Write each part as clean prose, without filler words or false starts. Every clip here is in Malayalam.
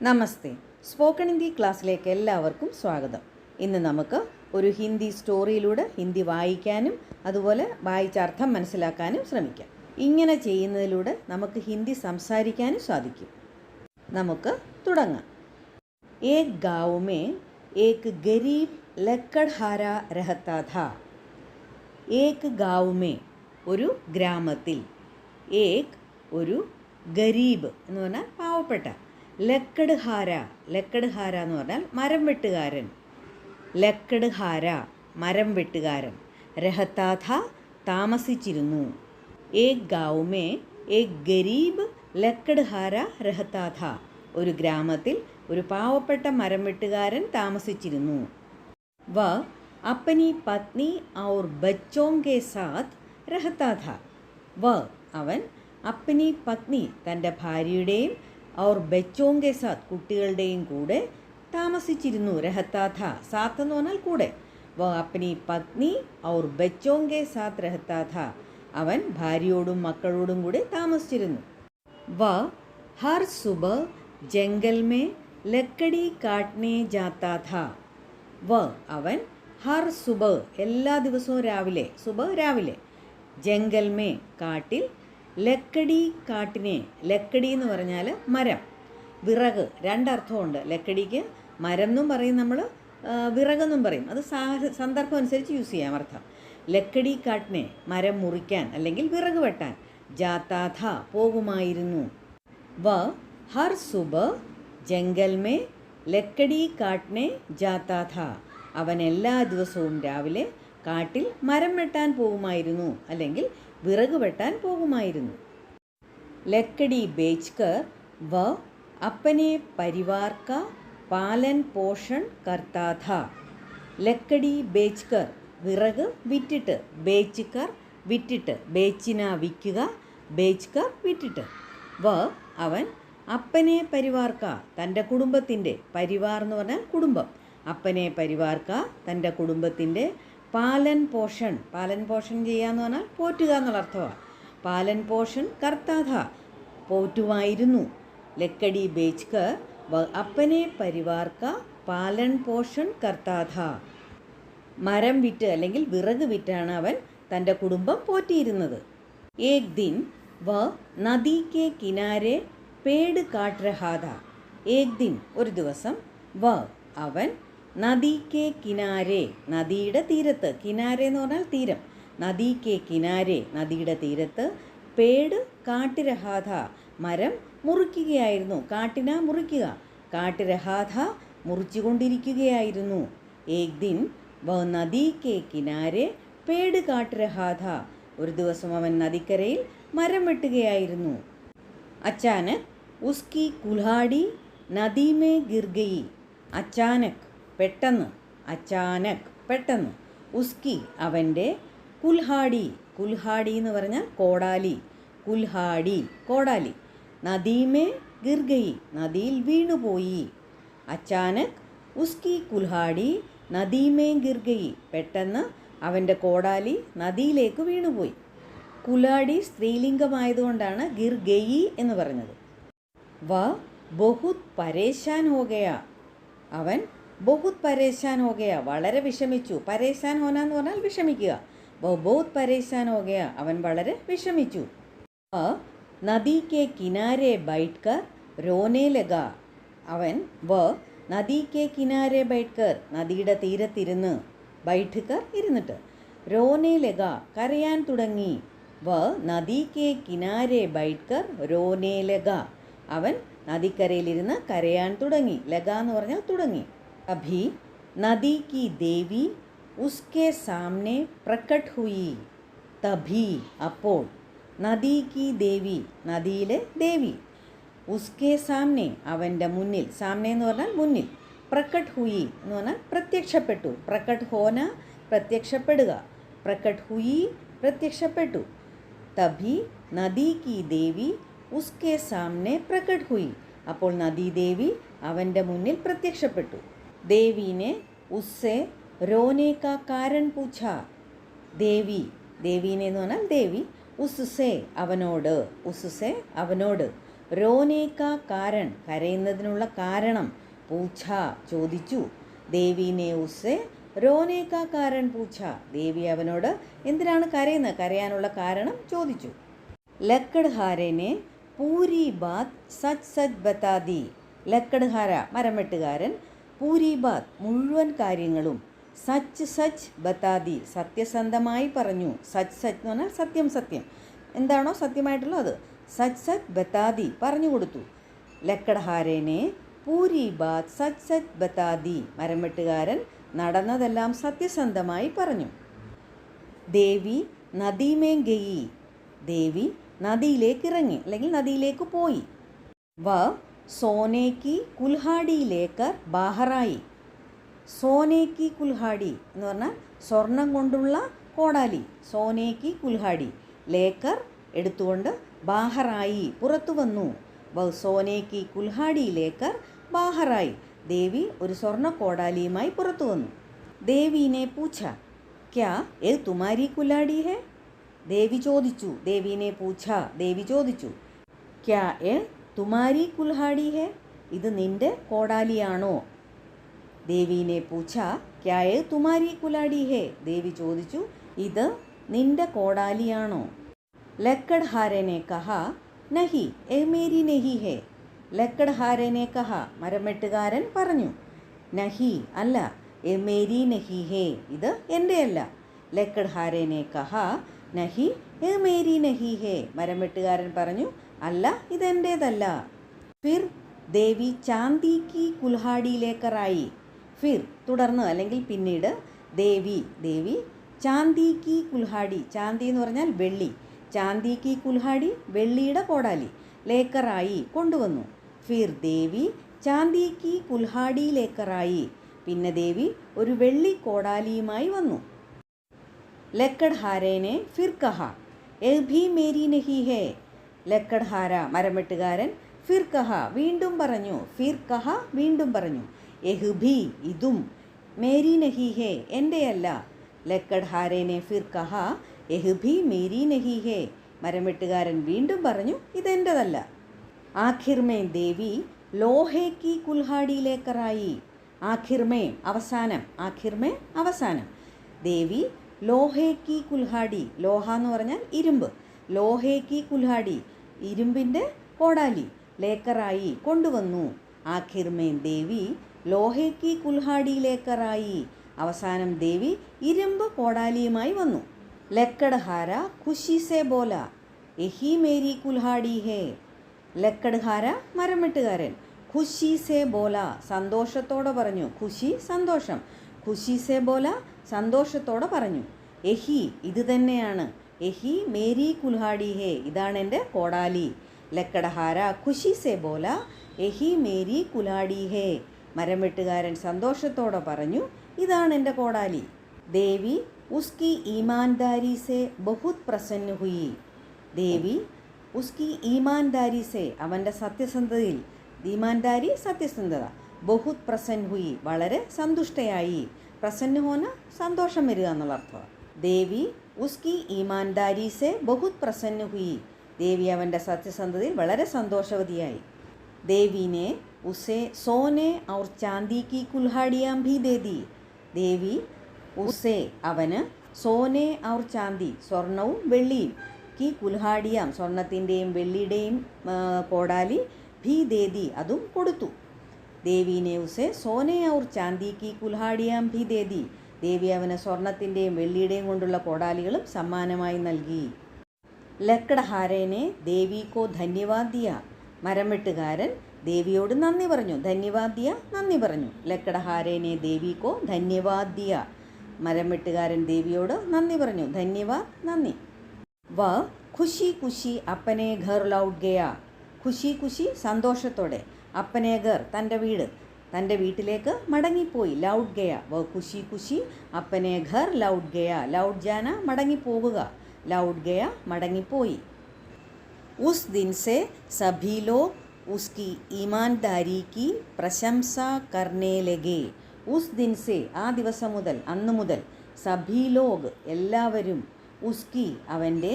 നമസ്തേ. സ്പോക്കൺ ഹിന്ദി ക്ലാസ്സിലേക്ക് എല്ലാവർക്കും സ്വാഗതം. ഇന്ന് നമുക്ക് ഒരു ഹിന്ദി സ്റ്റോറിയിലൂടെ ഹിന്ദി വായിക്കാനും അതുപോലെ വായിച്ചർത്ഥം മനസ്സിലാക്കാനും ശ്രമിക്കാം. ഇങ്ങനെ ചെയ്യുന്നതിലൂടെ നമുക്ക് ഹിന്ദി സംസാരിക്കാനും സാധിക്കും. നമുക്ക് തുടങ്ങാം. ഏക് ഗാവ് മേ ഏക് ഗരീബ് ലക്കഡ്ഹാര രഹത്താ ഥാ. ഏക് ഗാവ് മേ ഒരു ഗ്രാമത്തിൽ, ഏക് ഒരു ഗരീബ് എന്ന് പറഞ്ഞാൽ പാവപ്പെട്ട, ലക്കഡ്ഹാര ലക്കഡ്ഹാര എന്ന് പറഞ്ഞാൽ മരം വെട്ടുകാരൻ, ലക്കഡ്ഹാര മരം വെട്ടുകാരൻ, രഹത്താ ഥാ താമസിച്ചിരുന്നു. ഏക് ഗാവ് മേ ഏക് ഗരീബ് ലക്കഡ്ഹാര രഹത്താ ഥാ ഒരു ഗ്രാമത്തിൽ ഒരു പാവപ്പെട്ട മരം വെട്ടുകാരൻ താമസിച്ചിരുന്നു. വ അപ്പനി പത്നി ഔർ ബച്ചോം കെ സാത്ത് രഹത്താ ഥാ. വ അവൻ അപ്പനി പത്നി തൻ്റെ ഭാര്യയുടെയും ഔർ ബച്ചോം കെ സാത്ത് കുട്ടികളുടെയും കൂടെ താമസിച്ചിരുന്നു. രഹത്താ ഥാ സാത്ത് എന്ന് പറഞ്ഞാൽ കൂടെ. വ അപ്പനി പത്നി ഔർ ബച്ചോം കെ സാത്ത് രഹത്താ ഥാ അവൻ ഭാര്യയോടും മക്കളോടും കൂടെ താമസിച്ചിരുന്നു. വ ഹർ സുബഹ് ജംഗൽ മേ ലക്കടി കാട്ട്നെ ജാത്താ ഥാ. വ അവൻ ഹർ സുബഹ് എല്ലാ ദിവസവും രാവിലെ, സുബഹ് രാവിലെ, ജംഗൽ മേ കാട്ടിൽ, ലക്കടി കാട്ടിനെ, ലക്കടി എന്ന് പറഞ്ഞാൽ മരം, വിറക്, രണ്ടർത്ഥമുണ്ട്. ലക്കടിക്ക് മരം എന്നും പറയും, നമ്മൾ വിറകെന്നും പറയും. അത് സന്ദർഭം അനുസരിച്ച് യൂസ് ചെയ്യാം അർത്ഥം. ലക്കടി കാട്ടിനെ മരം മുറിക്കാൻ അല്ലെങ്കിൽ വിറക് വെട്ടാൻ, ജാത്താ ഥാ പോകുമായിരുന്നു. വ ഹർ സുബഹ് ജംഗൽ മേ ലക്കടി കാട്ടിനെ ജാത്താ ഥാ അവൻ എല്ലാ ദിവസവും രാവിലെ കാട്ടിൽ മരം വെട്ടാൻ പോകുമായിരുന്നു അല്ലെങ്കിൽ വിറക് വെട്ടാൻ പോകുമായിരുന്നു. ലക്കടി ബേച്ച്കർ വ അപ്പനെ പരിവാർ കാ പാലൻ പോഷൺ കർത്താ ഥാ. ലക്കടി ബേച്ച്കർ വിറക് വിറ്റിട്ട്, ബേച്ച്കർ വിറ്റിട്ട്, ബേച്ചിന വിൽക്കുക, ബേച്ച്കർ വിറ്റിട്ട്. വ അവൻ അപ്പനെ പരിവാർ കാ തൻ്റെ കുടുംബത്തിൻ്റെ, പരിവാർ എന്ന് പറഞ്ഞാൽ കുടുംബം, അപ്പനെ പരിവാർ കാ തൻ്റെ കുടുംബത്തിൻ്റെ, പാലൻ പോഷൺ, പാലൻ പോഷൺ ചെയ്യാന്ന് പറഞ്ഞാൽ പോറ്റുക എന്നുള്ള അർത്ഥമാണ്. പാലൻ പോഷൺ കർത്താ ഥാ പോറ്റുമായിരുന്നു. ലക്കടി ബേച്ച്കർ അപ്പനെ പരിവാർ കാ പാലൻ പോഷൺ കർത്താ ഥാ മരം വിറ്റ് അല്ലെങ്കിൽ വിറക് വിറ്റാണ് അവൻ തൻ്റെ കുടുംബം പോറ്റിയിരുന്നത്. ഏക് ദിൻ വ നദി കെ കിനാരെ പേട് കാട്ട് രഹാ ഥാ. ഏക് ദിൻ ഒരു ദിവസം, വ അവൻ, നദി കെ കിനാരെ നദിയുടെ തീരത്ത്, കിനാരെ എന്ന് പറഞ്ഞാൽ തീരം, നദി കെ കിനാരെ നദിയുടെ തീരത്ത്, പേട് കാട്ട് രഹാ ഥാ മരം മുറിക്കുകയായിരുന്നു, കാട്ടിന മുറിക്കുക, കാട്ട് രഹാ ഥാ മുറിച്ചുകൊണ്ടിരിക്കുകയായിരുന്നു. ഏക് ദിൻ വ നദി കെ കിനാരെ പേട് കാട്ട് രഹാ ഥാ ഒരു ദിവസം അവൻ നദിക്കരയിൽ മരം വെട്ടുകയായിരുന്നു. അച്ചാനക് ഉസ്കി കുൽഹാടി നദി മേ ഗിർ ഗയി. അച്ചാനക് പെട്ടെന്ന്, അച്ചാനക് പെട്ടെന്ന്, ഉസ്കി അവൻ്റെ, കുൽഹാടി, കുൽഹാടി എന്ന് പറഞ്ഞാൽ കോടാലി, കുൽഹാടി കോടാലി, നദീമേ ഗിർഗയി നദിയിൽ വീണുപോയി. അച്ചാനക് ഉസ്കി കുൽഹാടി നദീമേ ഗിർഗയി പെട്ടെന്ന് അവൻ്റെ കോടാലി നദിയിലേക്ക് വീണുപോയി. കുലാടി സ്ത്രീലിംഗമായതുകൊണ്ടാണ് ഗിർഗയി എന്ന് പറഞ്ഞത്. വ ബഹുത് പരേശാൻ ഹോ ഗയ അവൻ, ബഹുത് പരേശാൻ ഹോ ഗയ വളരെ വിഷമിച്ചു, പരേശാൻ ഹോന എന്ന് പറഞ്ഞാൽ വിഷമിക്കുക, ബഹുത് പരേശാൻ ഹോ ഗയ അവൻ വളരെ വിഷമിച്ചു. നദി കെ കിനാരെ ബൈഠ്കർ രോനെ ലഗ അവൻ, വ നദി കെ കിനാരെ ബൈഠ്കർ നദിയുടെ തീരത്തിരുന്ന്, ബൈഠ്കർ ഇരുന്നിട്ട്, രോനെ ലഗ കരയാൻ തുടങ്ങി. വ നദി കെ കിനാരെ ബൈഠ്കർ രോനെ ലഗ അവൻ നദിക്കരയിലിരുന്ന് കരയാൻ തുടങ്ങി. ലഗ എന്ന് പറഞ്ഞാൽ തുടങ്ങി. അഭി നദി കി ദേവി ഉസ്കെ സാമനെ പ്രകട്ട് ഹുയി. തഭി അപ്പോൾ, നദി കി ദേവി നദിയിലെ ദേവി, ഉസ്കെ സാമനെ അവൻ്റെ മുന്നിൽ, സാമനെ എന്ന് പറഞ്ഞാൽ മുന്നിൽ, പ്രകട്ട് ഹുയി എന്ന് പറഞ്ഞാൽ പ്രത്യക്ഷപ്പെട്ടു, പ്രകട്ട് ഹോന പ്രത്യക്ഷപ്പെടുക, പ്രകട്ട് ഹുയി പ്രത്യക്ഷപ്പെട്ടു. തഭി നദി കി ദേവി ഉസ്കെ സാമനെ പ്രകട്ട് ഹുയി അപ്പോൾ നദീദേവി അവൻ്റെ മുന്നിൽ പ്രത്യക്ഷപ്പെട്ടു. ദേവീനെ ഉസ്സെ രോനെ കാ കാരൺ പൂഛ. ദേവി, ദേവീനെ എന്ന് പറഞ്ഞാൽ ദേവി, ഉസ്സെ അവനോട്, ഉസ്സെ അവനോട്, रोने का कारण കരയുന്നതിനുള്ള കാരണം പൂച്ച ചോദിച്ചു. ദേവിനെ ഉസ്സെ रोने का कारण पूछा. ദേവി അവനോട് എന്തിനാണ് കരയുന്നത്, കരയാനുള്ള കാരണം ചോദിച്ചു. ലക്കഡ്ഹാരനെ പൂരി ബാത് സച്ച് സച്ച് ബത്താ ദി. ലക്കഡ്ഹാര മരമെട്ടുകാരൻ, പൂരി ബാത് മുഴുവൻ കാര്യങ്ങളും, സച്ച് സച്ച് ബത്താദി സത്യസന്ധമായി പറഞ്ഞു. സച്ച് സച്ച് എന്ന് പറഞ്ഞാൽ സത്യം സത്യം, എന്താണോ സത്യമായിട്ടുള്ളത് അത് സച്ച് സച്ച് ബത്താദി പറഞ്ഞു കൊടുത്തു. ലക്കഡ്ഹാരനെ പൂരി ബാത് സച്ച് സച്ച് ബത്താദി മരമെട്ടുകാരൻ നടന്നതെല്ലാം സത്യസന്ധമായി പറഞ്ഞു. ദേവി നദീമേ ഗയി. ദേവി നദിയിലേക്ക് ഇറങ്ങി അല്ലെങ്കിൽ നദിയിലേക്ക് പോയി. വ സോനേക്ക് കുൽഹാടിയിലേക്ക് ബാഹറായി. സോനേക്ക് കുൽഹാടി എന്ന് പറഞ്ഞാൽ സ്വർണം കൊണ്ടുള്ള കോടാലി. സോനേക്ക് കുൽഹാടി ലേക്കർ എടുത്തുകൊണ്ട് ബാഹറായി പുറത്തു വന്നു. വ സോനേക്ക് കുൽഹാടിയിലേക്ക് ബാഹറായി. ദേവി ഒരു സ്വർണ്ണ കോടാലിയുമായി പുറത്തു വന്നു. ദേവീനെ പൂച്ച ക്യാ ഏ തുമാരി കുലാടി ഹേ. ദേവി ചോദിച്ചു. ദേവീനെ പൂച്ച ദേവി ചോദിച്ചു. ക്യാ ഏ തുമാരി കുൽഹാടി ഹേ, ഇത് നിന്റെ കോടാലിയാണോ. ദേവീനെ പൂച്ച ക്യാ ഏ തുമാരി കുലാടി ഹേ, ദേവി ചോദിച്ചു ഇത് നിന്റെ കോടാലിയാണോ. ലക്കഡ്ഹാരനെ കഹ നഹി ഏ മേരി നഹി ഹേ. ലക്കഡ്ഹാരനെ കഹ മരമെട്ടുകാരൻ പറഞ്ഞു. നഹി അല്ല, എ മേരി നഹി ഹേ, ഇത് എൻ്റെയല്ല. ലക്കഡ്ഹാരനെ കഹ നഹി എ മേരി നഹി ഹേ, മരമെട്ടുകാരൻ പറഞ്ഞു അല്ല ഇതെൻ്റേതല്ല. ഫിർ ദേവി ചാന്തി കി കുൽഹാടിയിലേക്കറായി. ഫിർ തുടർന്ന് അല്ലെങ്കിൽ പിന്നീട് ദേവി ചാന്തി കി കുൽഹാടി, ചാന്തി എന്ന് പറഞ്ഞാൽ വെള്ളി, ചാന്തി കി കുൽഹാടി വെള്ളിയുടെ കോടാലി, ലേക്കറായി കൊണ്ടുവന്നു. ഫിർ ദേവി ചാന്തി കി കുൽഹാടിയിലേക്കറായി, പിന്നെ ദേവി ഒരു വെള്ളി കോടാലിയുമായി വന്നു. ലക്കഡ്ഹാരനെ ഫിർ കഹ ഏ ഭി മേരി നഹി ഹേ. ലക്കഡ്ഹാര മരമെട്ടുകാരൻ ഫിർ കഹ വീണ്ടും പറഞ്ഞു. ഫിർ കഹ വീണ്ടും പറഞ്ഞു. എഹ് ഭി ഇതും, മേരി നഹി ഹേ എൻ്റെയല്ല. ലക്കഡ്ഹാരനെ ഫിർ കഹ എഹ് ഭി മേരി നഹി ഹേ, മരമെട്ടുകാരൻ വീണ്ടും പറഞ്ഞു ഇതെൻ്റെതല്ല. ആഖിർമേ ദേവി ലോഹേ കി കുൽഹാടിയിലേക്കറായി. ആഖിർമേ അവസാനം, ആഖിർമേ അവസാനം. ദേവി ലോഹേ കി കുൽഹാടി, ലോഹ എന്ന് പറഞ്ഞാൽ ഇരുമ്പ്, ലോഹേ കി കുൽഹാടി ഇരുമ്പിൻ്റെ കോടാലി ലേക്കറായി കൊണ്ടുവന്നു. ആഖിർമേ ദേവി ലോഹേ കി കുൽഹാടിയിലേക്കറായി, അവസാനം ദേവി ഇരുമ്പ് കോടാലിയുമായി വന്നു. ലക്കഡ്ഹാര ഖുഷി സെ ബോല യഹി മേരി കുൽഹാടി ഹേ. ലക്കഡ്ഹാര മരമെട്ടുകാരൻ ഖുഷി സെ ബോല സന്തോഷത്തോടെ പറഞ്ഞു. ഖുഷി സന്തോഷം, ഖുഷി സെ ബോല സന്തോഷത്തോടെ പറഞ്ഞു. യഹി ഇത് തന്നെയാണ്, യഹി മേരി കുൽഹാടി ഹേ ഇതാണ് എൻ്റെ കോടാലി. ലക്കഡ്ഹാര ഖുഷി സെ ബോല യഹി മേരി കുൽഹാടി ഹേ, മരമെട്ടുകാരൻ സന്തോഷത്തോടെ പറഞ്ഞു ഇതാണ് എൻ്റെ കോടാലി. ദേവി ഉസ്കി ഈമാൻദാരി സെ ബഹുത് പ്രസന്ന ഹുയി. ദേവി ഉസ്കി ഈമാൻദാരി സെ അവൻ്റെ സത്യസന്ധതയിൽ, ഈമാൻദാരി സത്യസന്ധത, ബഹുത് പ്രസന്ന ഹുയി വളരെ സന്തുഷ്ടയായി. പ്രസന്ന ഹോന സന്തോഷം വരിക എന്നുള്ള അർത്ഥമാണ്. ദേവി ഉസ്കി ഈമാൻദാരി സെ ബഹുത് പ്രസന്ന ഹുയി, ദേവി അവൻ്റെ സത്യസന്ധതയിൽ വളരെ സന്തോഷവതിയായി. ദേവിനെ ഉസെ Sone our ചാന്തി Ki കുൽഹാടിയാം Bhi they the. ദേവി ഉസെ അവന് സോനെ ഔർ ചാന്തി സ്വർണവും വെള്ളിയും, കി കുൽഹാടിയാം സ്വർണത്തിൻ്റെയും വെള്ളിയുടെയും കോടാലി, ഭി ദേദി അതും കൊടുത്തു. ദേവീനെ ഉസെ സോനെ ഔർ ചാന്തി കി കുൽഹാടിയാം ഭി ദേദി, ദേവി അവന് സ്വർണത്തിൻ്റെയും വെള്ളിയുടെയും കൊണ്ടുള്ള കോടാലികളും സമ്മാനമായി നൽകി. ലക്കഡ്ഹാരനെ ദേവി കോ ധന്യവാദ് ദിയ. മരമെട്ടുകാരൻ ദേവിയോട് നന്ദി പറഞ്ഞു. ധന്യവാദ് ദിയ നന്ദി പറഞ്ഞു. ലക്കഡ്ഹാരനെ ദേവി കോ ധന്യവാദ് ദിയ, മരമെട്ടുകാരൻ ദേവിയോട് നന്ദി പറഞ്ഞു. ധന്യവാദ് നന്ദി. വ ഖുഷി ഖുഷി അപ്പനെ ഘർ ലൗട്ട് ഗയ. ഖുഷി ഖുഷി സന്തോഷത്തോടെ, അപ്പനെ ഘർ തൻ്റെ വീട്, തൻ്റെ വീട്ടിലേക്ക് മടങ്ങിപ്പോയി. ലൗട്ട് ഗയ വ ഖുഷി ഖുഷി അപ്പനെ ഘർ ലൗട്ട് ഗയ. ലൗട്ട് ജാന മടങ്ങിപ്പോവുക, ലൗട്ട് ഗയ മടങ്ങിപ്പോയി. ഉസ് ദിൻ സെ സഭി ലോഗ് ഉസ്കി ഈമാൻദാരി കി പ്രശംസ കർണേ ലഗേ. ഉസ് ദിൻ സെ ആ ദിവസം മുതൽ, അന്നു മുതൽ, സഭി ലോഗ് എല്ലാവരും, ഉസ്കി അവൻ്റെ,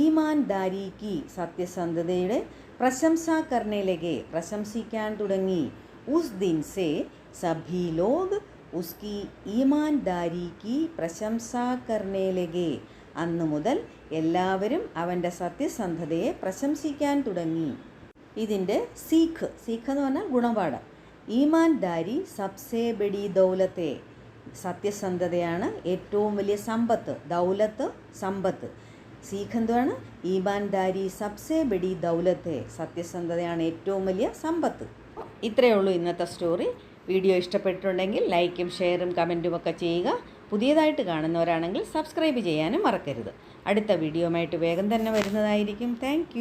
ഈമാൻദാരി കി സത്യസന്ധതയുടെ, പ്രശംസ കർനെ ലഗെ, പ്രശംസിക്കാൻ തുടങ്ങി. ഉസ് ദിൻ സെ സഭി ലോഗ് ഉസ്കി ഈമാൻദാരി കി പ്രശംസ കർനെ ലഗെ, അന്നു മുതൽ എല്ലാവരും അവൻ്റെ സത്യസന്ധതയെ പ്രശംസിക്കാൻ തുടങ്ങി. ഇതിൻ്റെ സീഖ് എന്ന് പറഞ്ഞാൽ ഗുണപാഠം. ഈമാൻദാരി സബ്സെ ബഡി ദൗലത്തെ, സത്യസന്ധതയാണ് ഏറ്റവും വലിയ സമ്പത്ത്. ദൗലത്ത് സമ്പത്ത്. സീഖ് എന്താണ്? ഈമാൻദാരി സബ്സെ ബഡി ദൗലത്തെ, സത്യസന്ധതയാണ് ഏറ്റവും വലിയ സമ്പത്ത്. ഇത്രയേ ഉള്ളൂ ഇന്നത്തെ സ്റ്റോറി. വീഡിയോ ഇഷ്ടപ്പെട്ടിട്ടുണ്ടെങ്കിൽ ലൈക്കും ഷെയറും കമൻറ്റും ഒക്കെ ചെയ്യുക. പുതിയതായിട്ട് കാണുന്നവരാണെങ്കിൽ സബ്സ്ക്രൈബ് ചെയ്യാനും മറക്കരുത്. അടുത്ത വീഡിയോയുമായിട്ട് വേഗം തന്നെ വരുന്നതായിരിക്കും. താങ്ക്